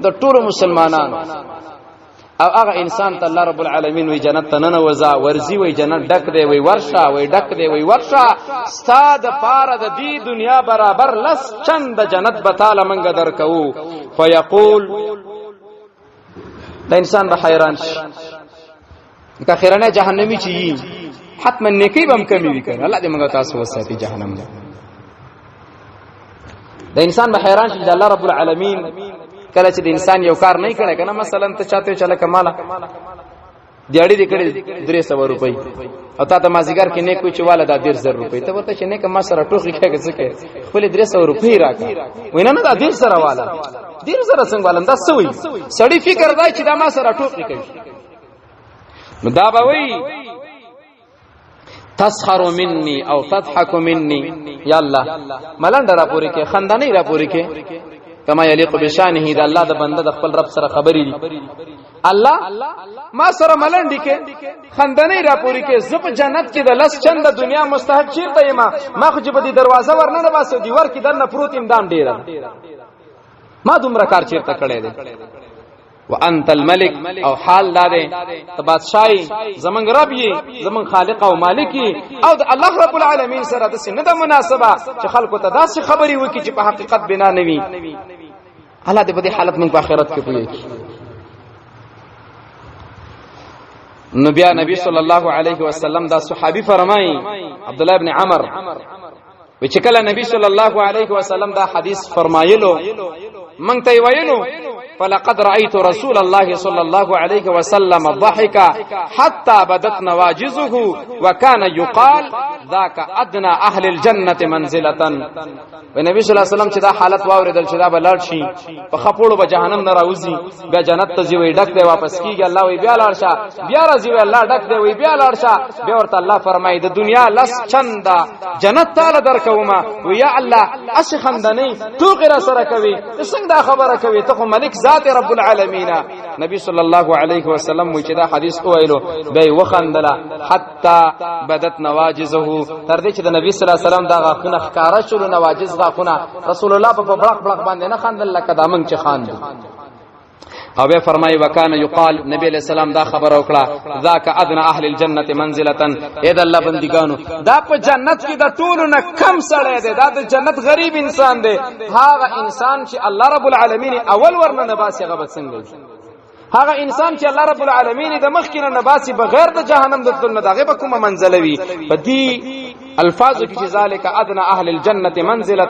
د ټولو مسلمانانو او هغه انسان ته الله رب العالمین وی جنت ته نه وزا ورزي وی جنت ډک دی وی ورشا وی ډک دی وی ورشا ستاد پاره د دې دنیا برابر لس چند جنت بتاله منګه درکو فیقول دا انسان به حیران شي که خیرانه جهنمی چی حتما نیکی بم کمی وکړه الله دې موږ تاسو وساتي جهنم نه دا انسان به حیران شي چې الله رب العالمین کله چې د انسان یو کار نه کړي کنه مثلا ته چاته چله کماله دیاړي دې کړي 300 روپۍ او تا ته مازیګر کې نیک کوچ والا دا 100 روپۍ ته ورته چې نیک ما سره ټوخي کېږي څه کې خپل 300 روپۍ راکړه وینه نه دا 100 والا 100 څنګه والا دا سوي سړی فکر دی چې دا ما سره ټوخي کوي نو دا به وی تسخر مني او تضحك مني یا الله ملنډ را پوری کې خندانې را پوری کې کما یلیق بشانه دا الله د بنده د خپل رب سره خبرې دي الله ما سره ملنډ کې خندانې را پوری کې زپ جنت کې د لس چند دنیا مستحق چیرته یم ما خو چې په دې دروازه ورننه باسو دی ور کې دنه پروت امدام ډیر ما دومره کار چیرته کړی دی وانت الملك او حال داده ته بادشاہي زمنګ رب یې زمنګ خالق او مالک او د الله رب العالمین سره د سینه د مناسبه چې خلکو ته داسې خبري وکي چې په حقیقت بنا نوي الله دې په دې حالت موږ په آخرت کې پوي نبی صلی الله علیه وسلم دا صحابي فرمایي عبد الله ابن عمر و چې کله نبی صلی الله علیه وسلم دا حدیث فرمایلو من ته ویلو فلقد رأيت رسول الله صلى الله عليه وسلم ضحك حتى بدت نواجزه وكان يقال ذاك ادنى اهل الجنه منزله ونبي صلى الله عليه وسلم چې دا حالت واوریدل چې دا بلړ شي په خپړو به جهنم نه راوځي بیا جنت ته ځي وي ډک دی واپس کیږي الله وی بیا لاړ شه بیا راځي وی الله ډک دی وی بیا لاړ شه بیا ورته الله فرمایي د دنیا لس چندا جنت تعالی درکوما وی یا الله اس خندنی تو غیر سره کوي څنګه دا خبره کوي ته ملک ذات رب العالمین نبی صلی الله علیه وسلم چې دا حدیث ویلو به وخندله حتا بدت نواجزه تر دې چې د نبی صلی الله علیه وسلم دا غاخونه ښکارا شول نواجز غاخونه رسول الله په بړق بړق باندې نه خندل لکه دا موږ چې خاندو او به فرمای وکانه یقال نبی علیہ السلام دا خبر وکړه ذاک ادنى اهل الجنه منزله اې د الله بندګانو دا په جنت کې د ټولو نه کم سړی دی دا د جنت غریب انسان دی هغه انسان چې الله رب العالمین اول ورنه نباسي هغه څنګه هغه انسان چې الله رب العالمین د مخکینه نباسي بغیر د جهنم د تل نه دغه به کومه منزله وي په دې الفاظ کې چې ذالک ادنى اهل الجنه منزله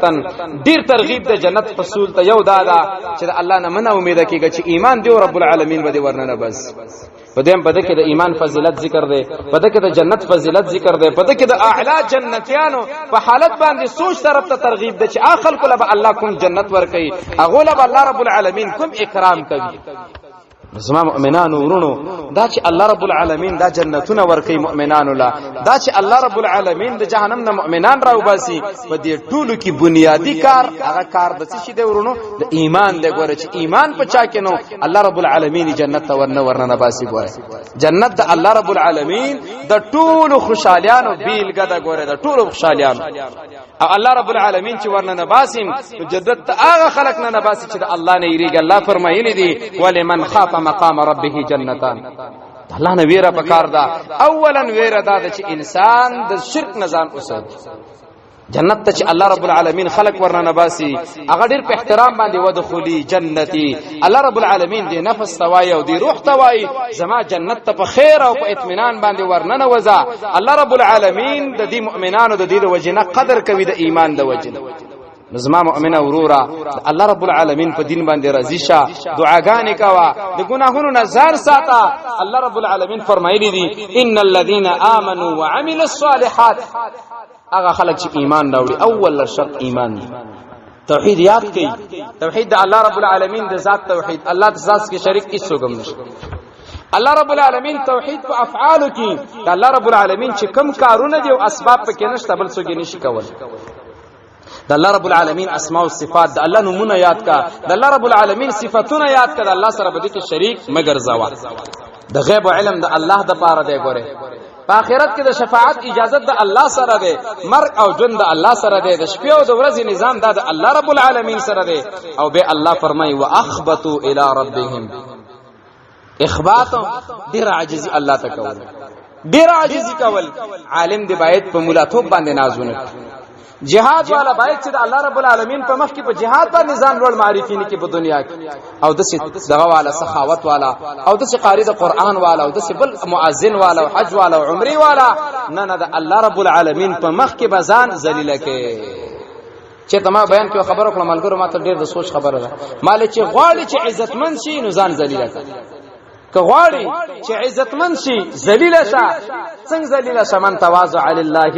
ډیر ترغیب د جنت حصول ته یو دادا چې الله نه منه امید کیږي چې ایمان دی رب العالمین به ورننه بس پدیم پد کې د ایمان فضیلت ذکر دی پد کې د جنت فضیلت ذکر دی پد کې د اعلی جنتیانو په حالت باندې سوچ طرف ته ترغیب دی چې اخل کله به الله کوم جنت ور کوي هغه له الله رب العالمین کوم اکرام کوي زما مؤمنانو ورونو دا چې الله رب العالمین دا جنتونه ورکي مؤمنانو لا دا چې الله رب العالمین د جهنم نه مؤمنان راو باسي په دې ټولو کې بنیادی کار هغه کار د څه شي دی ورونو د ایمان دی ګوره چې ایمان پچا کې نو الله رب العالمین جنت ته ورنه باسي ګوره جنت د الله رب العالمین د ټولو خوشالیانو بیلګه دا ګوره د ټولو خوشالیانو او الله رب العالمین چې ورنه باسیم جدت هغه خلق نه باسي چې د الله نه یریږي الله فرمایلی دی ولمن خاف مقام ربه جنتان الله نه ویره پکار دا اولا ویره دا چې انسان د شرک نزان اوسه جنت ته چې الله رب العالمین خلق ورنه باسي هغه ډیر په احترام باندې ودخولي جنتی الله رب العالمین دې نفس توای او دې روح توای زما جنت ته په خیر او په اطمینان باندې ورنه وزا الله رب العالمین د دې مؤمنانو د دې وجنه قدر کوي د ایمان د وجنه زما مؤمنه ورورا الله رب العالمین په دین باندې راضی شه دعاګانې کوا د ګناهونو نظر ساته الله رب العالمین فرمایلی دي ان الذين امنوا وعملوا الصالحات هغه خلک چې ایمان راوړي اول شرط ایمان دی توحید یاد کړئ توحید د الله رب العالمین د ذات توحید الله د ذات کې شریک هیڅ څوک نشته الله رب العالمین توحید په افعال کې د الله رب العالمین چې کم کارونه دي او اسباب پکې نشته بل څوک نشي کول د الله رب العالمین اسماء او صفات د الله نومونه یاد کا د الله رب العالمین صفاتونه یاد کا د الله سره به دې شریک مگر زوا د غیب او علم د الله د پاره دی ګوره په آخرت کې د شفاعت اجازه د الله سره ده مرګ او ژوند د الله سره ده د شپې او د ورځې نظام د الله رب العالمین سره ده او به الله فرمای واخبطوا الى ربهم اخبات ډیر عاجزي الله ته کول، ډیر عاجزي کول. عالم دی باید په مولاتوب باندې نازونه. جهاد والا باید چې الله رب العالمین په مخ کې په جهاد باندې ځان ور معرفي نه کې په دنیا کې، او د څه دغه والا سخاوت والا، او د څه قاری د قران والا، او د څه بل مؤذن والا او حج والا او عمره والا. نه د الله رب العالمین په مخ کې بزان ذلیل کې. چې تما بیان کې خبرو کړم ملګرو، ما ته ډیر د سوچ خبره ده. مال چې غواړي چې عزتمن شي نو ځان ذلیل کړي، که غواړي چې عزتمن شي ذلیل شه. څنګه ذلیل شه؟ من تواضع لله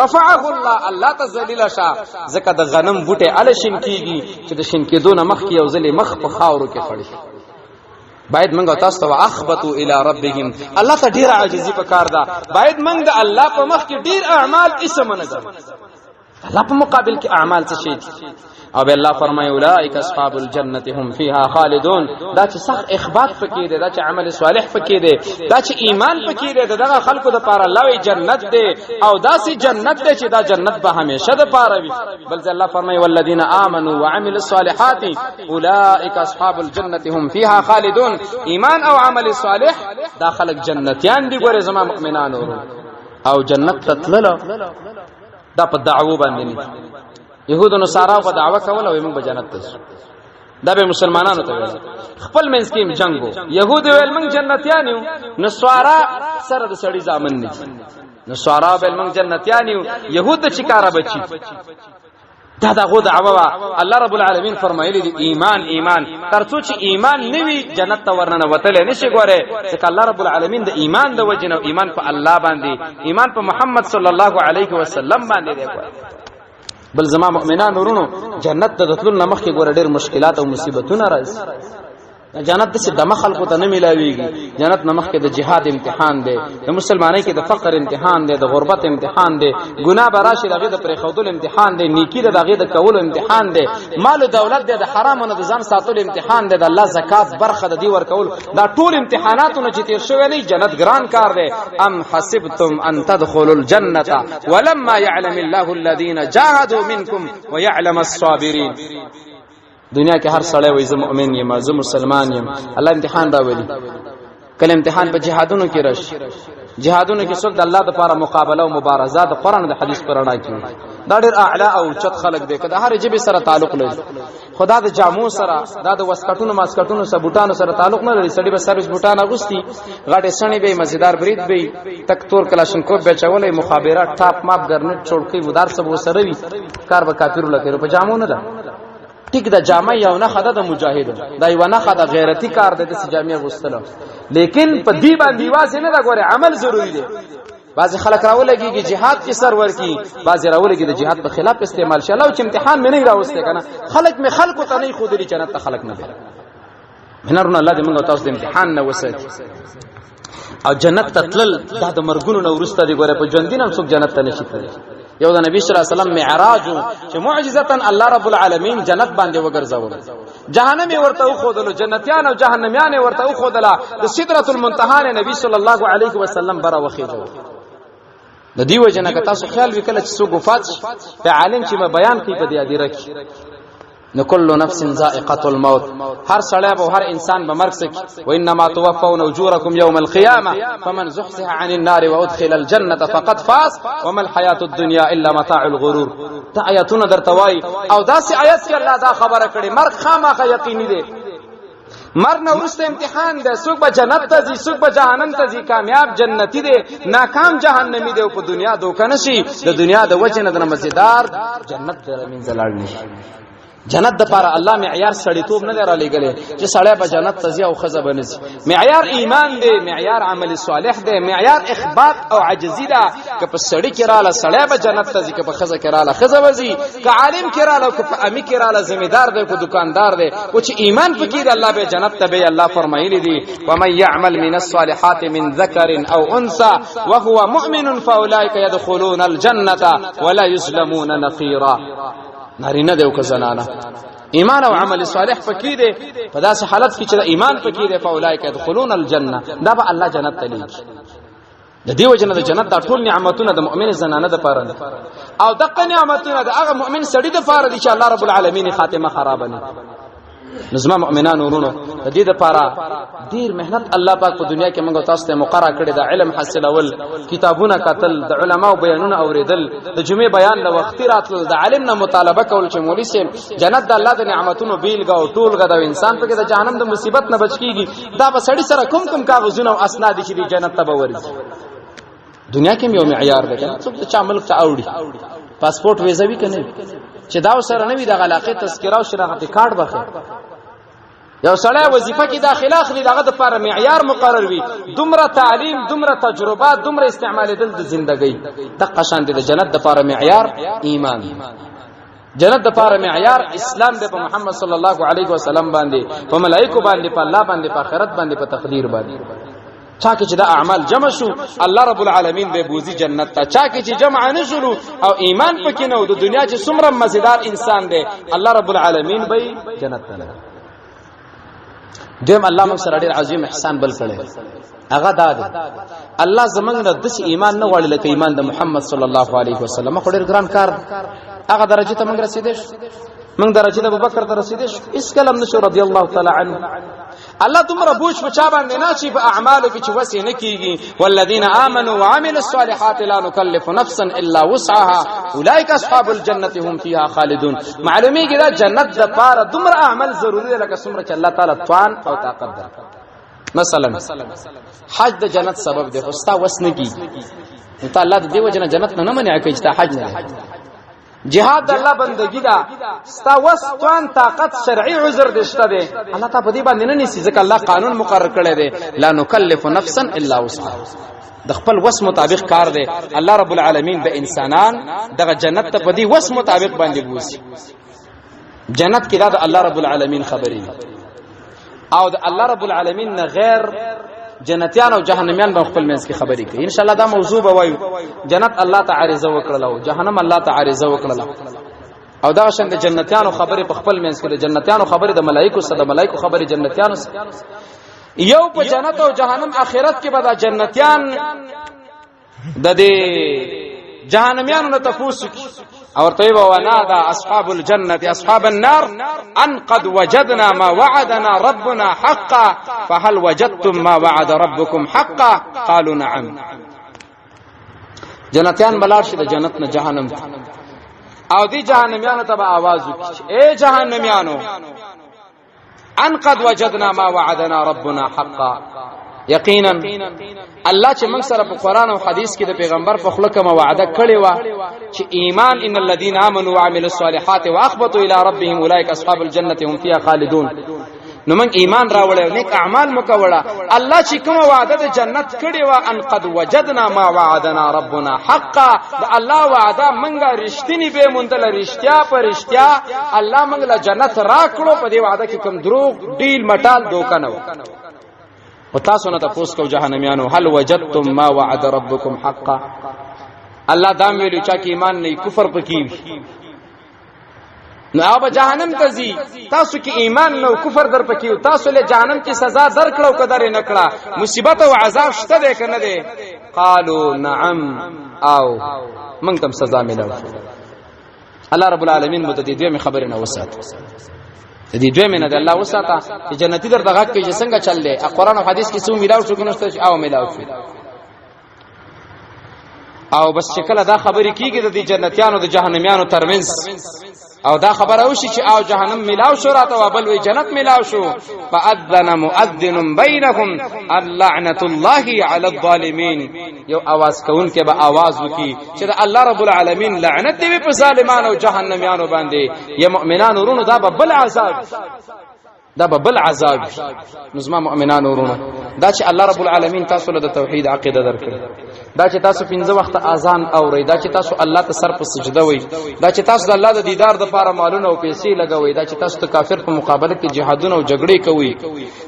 رفعه الله. الله ته ذلیل شه. ځکه د غنم بوټه ال شین کیږي چې د شین کېدو نه مخ کې یو ځلې مخ په خاورو کې خړی. باید منګه تاسو ته اخبطوا الى ربهم، الله ته ډیر عاجزي پکار ده. باید منګ د الله په مخ کې ډیر اعمال اسم نه ده، الله په مقابل کې اعمال څه شي. او به الله فرمایي اولئک اصحاب الجنه هم فيها خالدون. دا چې صح اخبات پکې ده، دا چې عمل صالح پکې ده، دا چې ایمان پکې ده، دغه خلکو د پاره الله وی جنت ده، او داسې جنت ده چې دا جنت به همیشه د پاره وي. بل الله فرمایي والذین آمنوا وعملوا الصالحات اولئک اصحاب الجنه هم فيها خالدون. ایمان او عمل صالح دا خلک جنتیان دي. ګوره زما مؤمنانو او جنت تتلل دا په دعوو باندې نه. يهود نو سارا په دعوه کول او موږ به جنت ته شو. دا به مسلمانانو ته ویل. خپل منځ کې جنگ وو. يهود ویل موږ جنتیان یو، نو سوارا سره د سړی ځامن نه. نو سوارا ویل موږ جنتیان یو، يهود چې کارا بچي. دا دغه دعوه الله رب العالمین فرمایلی دی ایمان ایمان. ترڅو چې ایمان نوي جنت ته ورننه وتل نشي. ګوره ځکه الله رب العالمین د ایمان د وجنه، ایمان په الله باندې، ایمان په محمد صلی الله علیه وسلم باندې دی. بل زما مؤمنان ورونو، جنت ته دتلو نه مخکې ګوره ډېر مشکلات او مصیبتونه راځي. جنت د څه د مخالکو ته نه ملاويږي. جنت نه مخکې د جهاد امتحان دی، د مسلمانۍ کې د فقر امتحان دی، د غربت امتحان دی، ګناه براشي دغه د پرې خودل امتحان دی، نیکی دغه د کول امتحان دی، مال او دولت د حرامو نه د ځان ساتل امتحان دی، د الله زکات برخه د دی ور کول. دا ټول امتحاناتونه چې تیر شوی نه جنت ګران کار دی. ام حسبتم ان تدخلوا الجنه ولما يعلم الله الذين جاهدوا منكم ويعلم الصابرين. دنیا کې هر سړی وایي زه مؤمن یم، زه مسلمان یم. الله امتحان راولي. کله امتحان په جهادونو کې راشي، جهادونو کې څوک د الله لپاره مقابله او مبارزه د قران د حدیث پر اړه کوي. دا ډېر اعلی او چت خلق دی، کله هر جبه سره تعلق لري. خدا د جامو سره، دا د وسکټونو ماسکټونو سره، بوټانو سره تعلق نه لري. سړی به سرویس بوټان اغوستي، غاټه سنې به مزیدار برید به، تک تور کلاشنکوف به چولې، مخابرات ټاپ ماپ ګرنټ چړکی ودار سب وسره وي. کار به کافر لکه په جامو نه ده. ټیک دا جامه یو نه خدای د مجاهد، دا یو نه خدای غیرتی کار د دې جامه غوستلو. لیکن په دی باندې واځ نه دا ګوره عمل ضروری دی. بعض خلک راولږي چې جهاد کې سر ورکی، بعض راولږي د جهاد په خلاف استعمال شي. الله چې امتحان مې نه راوسته کنه، خلق ته نه خو دې جنت ته خلق نه دی. منرونه الله دې موږ تاسو د امتحان نه وساتي. او جنت تتلل دا د مرګونو نو ورسته دی. ګوره په ژوند دینم څوک جنت ته نشي تللی. یو د نبی صلی الله علیه وسلم معراج چې معجزتا الله رب العالمین جنت باندې وګرځاول، جهنم ورته وخودلو، جنتیان او جهنميان ورته وخودله. د سدرۃ المنتهى نبی صلی الله علیه وسلم بره وخیجو. د دیو جنہ که تاسو خیال وکړه چې سو غفات په عالم چې بیان کوي په دې ادیره کې نو کل نفس ذائقه الموت، هر سړی به هر انسان به مرګ سکی. و انما توفون اجورکم یوم القیامه فمن زحزح عن النار وادخل الجنه فقد فاز وما الحیاه الدنیا الا متاع الغرور. دا آیاتونه درته وای او داسې آیات کې الله دا خبره کړي مرګ خامخا یقیني دی. مرګ نو ورسته امتحان ده. څوک به جنت ته ځي، څوک به جهنم ته ځي. کامیاب جنتی دی، ناکام جهنمی دی. او په دنیا دوکه نشي، د دنیا د وجه نه د مزیدار جنت در من زلال نشي. جنت د پاره الله معیار سړیتوب نه درا لګلې چې سړی به جنت ته ځي او خزه بنځي. معیار ایمان دی، معیار عمل صالح دی، معیار اخبات او عجزی ده. که په سړی کې رااله سړی به جنت ته ځي، که په خزه کې رااله خزه وځي، که عالم کې رااله، که په امی کې رااله ذمہدار دی، که دکاندار دی، او چې ایمان پکې دی الله به جنت ته به. الله فرمایلی دی ومن يعمل من الصالحات من ذكر او انثى وهو مؤمن فاولئك يدخلون الجنه ولا يظلمون نقيرا. نارینه دی او که زنانه، ایمان او عمل صالح پکې دی. په داسې حالت کې چې ایمان پکې دی فاولئک يدخلون الجنه، دا به الله جنت ته لیږي. د دې وجنه د جنت د ټول نعمتونه د مؤمن زنانه د پاره دي، او دغه نعمتونه د هغه مؤمن سړي د پاره دي چې الله رب العالمین خاتمه خراب نه. نظم مؤمنان ورونو د دې لپاره ډیر مهنت الله پاک په دنیا کې موږ تاسو ته مقرره کړی دا علم حاصلول کتابونه کتل د علماو بیانونه اوریدل د جمعې بیان له وخت راتل د عالم نه مطالبه کول چې مولوی سي جنت د الله د نعمتونو بیلګه او ټولګه د انسان په کې د جهنم د مصیبت نه بچ کیږي دا به سړی سره کوم کاغذونه او اسناد چې د جنت ته ورځي دنیا کې یو معیار ده څوک چې ملک ته اوړي پاسپورت ویزا وی کنه چې دا سره نه وي د علاقه تذکره او شناخت کارت بخې یو سړی وظیفه کې داخله اخلي دغه د لپاره معیار مقرر وي دومره تعلیم دومره تجربه دومره استعمال د ژوندۍ د قشان د جنت د لپاره معیار ایمان جنت د لپاره معیار اسلام د محمد صلی الله علیه وسلم باندې په ملائکه باندې په الله باندې په آخرت باندې په تقدیر باندې چا کې چې دا اعمال جمع شو الله رب العالمین به بوزي جنت ته چا کې چې جمع نه شلو او ایمان پکې نه و د دنیا چې څومره مزیدار انسان دی الله رب العالمین به جنت ته دیم الله موږ سره ډیر عظیم احسان بل کړي هغه دا دی الله زمونږ نه د ایمان نه غواړي لکه ایمان د محمد صلی الله علیه وسلم خو ډیر ګران کار هغه درجه ته موږ رسیدې موږ درجه د ابوبکر ته رسیدې اس کلم نشو رضی الله تعالی عنه الله تمره بوج په چا باندې نه چې په اعمالو کې چې وسې نه کیږي والذین آمنوا وعملوا الصالحات لا نكلف نفسا الا وسعها اولئک اصحاب الجنه هم فيها خالدون معلومی کې دا جنت د پاره تمره عمل ضروری دی لکه څومره چې الله تعالی توان او طاقت درکړي مثلا حج د جنت سبب دی خو ستا وس نه کیږي ته الله د دې وجنه جنت نه منع کوي چې حج نه جهاد الله بندگی دا ستا وستوان طاقت شرعي عذر دشته دي الله ته په دې باندې نه نيسي ځکه الله قانون مقرر کړی دی لا نكلف نفسا الا وسعها د خپل وس مطابق کار دی الله رب العالمین به انسانان دغه جنت ته په دې وس مطابق باندې بوزي جنت کې دا د الله رب العالمین خبرې او د الله رب العالمین نه غیر جنتیان او جهنميان به خپل منځ کې خبرې کوي ان شاء الله دا موضوع به وایو جنت الله تعالی عرضه وکړه او جهنم الله تعالی عرضه وکړه او دا شند جنتیانو خبرې په خپل منځ کې د جنتیانو خبرې د ملائکو سره د ملائکو خبرې جنتیانو سره یو په جنت او جهنم اخرت کې به دا جنتیان د دې جهنميانو نه تفوس او طيب ونادى اصحاب الجنه اصحاب النار ان قد وجدنا ما وعدنا ربنا حقا فهل وجدتم ما وعد ربكم حقا قالوا نعم جنتیان بلار شي د جنت نه جهنم او دی جهنميانو ته आवाज وکړي اے جهنميانو ان قد وجدنا ما وعدنا ربنا حقا یقینا الله چې موږ سره په قران او حديث کې د پیغمبر په خلق کوم وعده کړی و چې ایمان ان الذين امنوا وعملوا الصالحات واخبطوا الى ربهم اولئك اصحاب الجنه هم فيها خالدون نو موږ ایمان راوړل نیک اعمال مکوړه الله چې کوم وعده د جنت کړی و ان قد وجدنا ما وعدنا ربنا حقا د الله وعده موږ رښتینی به مونږ له رښتیا پر رښتیا الله موږ له جنت راکړو په دې وعده کې کوم دروغ ډیل مټال دوکه نه و تاسو نه تاسو کو جهنميانو هل وجدتم ما وعد ربكم حقا الله دام ویلو چا کې ایمان نه کفر پکې نو اب جهنم ته زی تاسو کې ایمان نو کفر در پکې تاسو له جهنم کې سزا درکړو کدر نه کړه مصیبت او عذاب شته ده کنه ده قالوا نعم او موږ تم سزا ملو الله رب العالمین متدیدوی می خبر نه وسات دې دوی مینه د الله وساته چې جنتی در دغه کې چې څنګه چل دی قرآن او حدیث کې څو میلاو شو کنه او میلاو شو او بس چې کله دا خبرې کیږي د جنتیانو د جهنميانو ترمنځ او دا خبره وشي چې او جهنم میلاو شو راته او بل وی جنت میلاو شو فاذن مؤذن بینهم اللعنه الله علی الظالمین یو आवाज کون کې به आवाज وکي چې الله رب العالمین لعنت دی په ظالمانو او جهنميانو باندې یا مؤمنان ورونو دا به بل عذاب دا به بل عذاب نظم مؤمنان ورونو دا چې الله رب العالمین تاسو له توحید عقیده درکړي دا چې تاسو پنځه وخت اذان اورئ دا چې تاسو الله ته سر په سجده وئ دا چې تاسو د الله د دیدار د لپاره مالونه او پیسې لګوئ دا چې تاسو د کافر په مقابله کې جهادونه او جګړې کوئ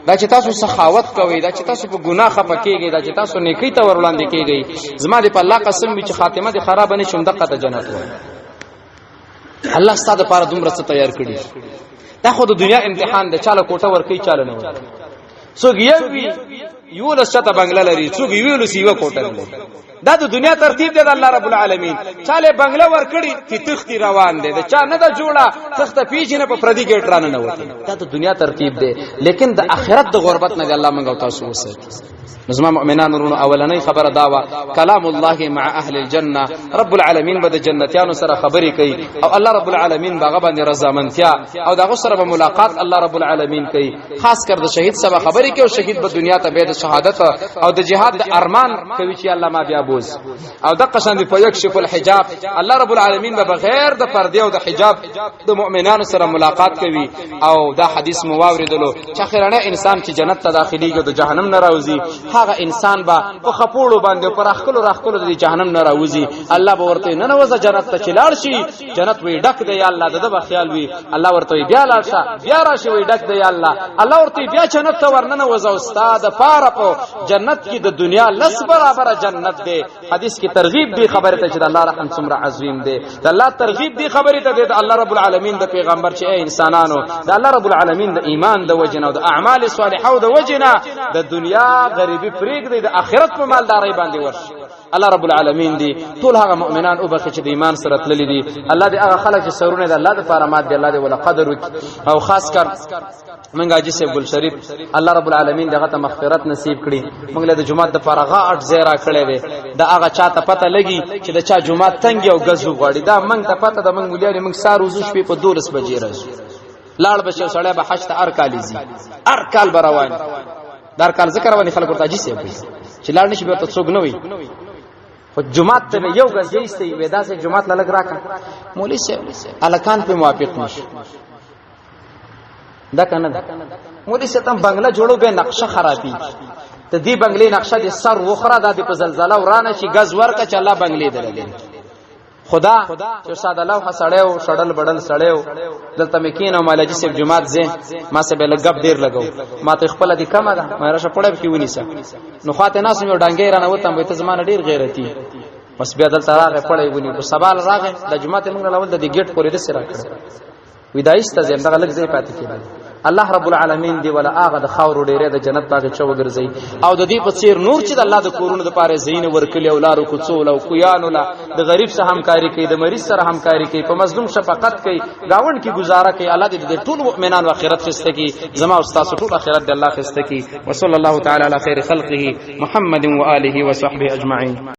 دا چې تاسو سخاوت کوئ دا چې تاسو په ګناه خپه کیږئ دا چې تاسو نیکی ته ورلاندې کیږئ زما د الله قسم وي چې خاتمه د خراب نه شوم دغه ته جنت وای الله ستاسو لپاره دومره څه تیار کړی دا خو د دنیا امتحان دی چاله کوټه ورکی چاله نه څوک یو لس چاته بنگله لري څوک یو لس یو کوټه لري دا د دنیا ترتیب دی د الله رب العالمین. چاله بنگله ورکړي چې تختی روان دي، د چا نه د جوړه تخته پیژنه په پردي ګټ رانه نه وته. دا د دنیا ترتیب دی، لیکن د آخرت د غربت نه الله موږ تاسو وساتي. نظم مؤمنان ورونو اولنۍ خبره داوا کلام الله مع اهل الجنه، رب العالمین به د جنتیانو سره خبرې کوي او الله رب العالمین باغه باندې رضامندتیا او دغه سره به ملاقات الله رب العالمین کوي. خاص کر د شهید سره خبرې کوي او شهید په دنیا ته به د شهادت او د جهاد د ارمان کوي چې الله ما بیا بوز او د قشند په یکشف الحجاب، الله رب العالمین به بغیر د پرده او د حجاب د مؤمنانو سره ملاقات کوي. او دا حدیث مو واوریدلو چې خیرانه انسان چې جنت ته داخليږي او د جهنم نه راوځي، هغه انسان با په خپوړو باندې پر راخلو د جهنم نه راوځي. الله به ورته نه نوځه جنت ته چلاړ شي، جنت وی ډک دی یا الله د به خیال وی، الله ورته بیا لاړ شه بیا راشي وی ډک دی یا الله، الله ورته بیا جنت ته ورننه وځه. استاد پاره په جنت کې د دنیا لس برابر جنت دی. حدیث کې ترغیب دی خبره ته چې الله رحم څومره عظیم دی. د الله ترغیب دی خبره ته دی الله رب العالمین د پیغمبر چې اے انسانانو د الله رب العالمین د ایمان د وجنه او د اعمال صالحه او د وجنه د دنیا غریبی پریګ دی، د آخرت په مالداري باندې ورشي. الله رب العالمین دی ټول هغه مؤمنان او بخښ چې د ایمان سره تللی دي. الله دې هغه خلک چې سرونه د الله لپاره مات دي الله دې ولا قدر او خاص کر منګه حاجی صاحب ګل شریف الله رب العالمین دغه ته مغفرت نصیب کړي. موږ له جمعه د لپاره غاټ زیرا کړي دي دا هغه چاته پته لګي چې د چا جمعه تنګ او غزو غواړي دا موږ ته پته د موږ مليانې موږ سارو زو شپې په 12 بجې راځو لاړ بشو سړی به حج ته ارکالیزي ارکال بروان دار کال ذکر ونی خلکو ته حاجی صاحب چې لاړ نشي به ته څوک نه وي خو جمعه ته یو غز یېستې ودا سه جمعه لږ راکا مولوی صاحب الکان په موافق نشي دا کنه مولوی صاحب تم بنگله جوړو به نقشه خرابي ته دی بنگلې نقشه د سر وخره د په زلزلہ ورانه شي غز ورکه چې الله بنگلې درلې خدا چې ساده لوحه سړیو شړل بډل سړیو دلته مکین او مالجی صاحب جمعات زه ما سه به لګب ډیر لګاو ما ته خپل دي کمه ده مې راشه پړب کې ونیسه نو خاطه ناس مې ډنګې رانه وته به ته زمانه ډیر غیرتی بس بیا دلته راغې پړې ونی په سوال راغې د جمعات موږ لاول د گیټ پورې د سره کړ ودایسته زم دغه لګ ځای پاتې کېږي. الله رب العالمین دی ولا هغه د خاور ډیره د جنت باغ چو ګرځي او د دې په څیر نور چې د الله د کورونو د پاره زین ورکلی او لارو کوڅول او کویانو لا د غریب سره همکاري کوي د مریض سره همکاري کوي په مظلوم شفقت کوي گاوند کی گزاره کوي. الله دې د ټول مؤمنان او آخرت خسته کی زما او تاسو ټول آخرت د الله خسته کی. وصلی الله تعالی علی خیر خلقه محمد و آله و صحبه اجمعین.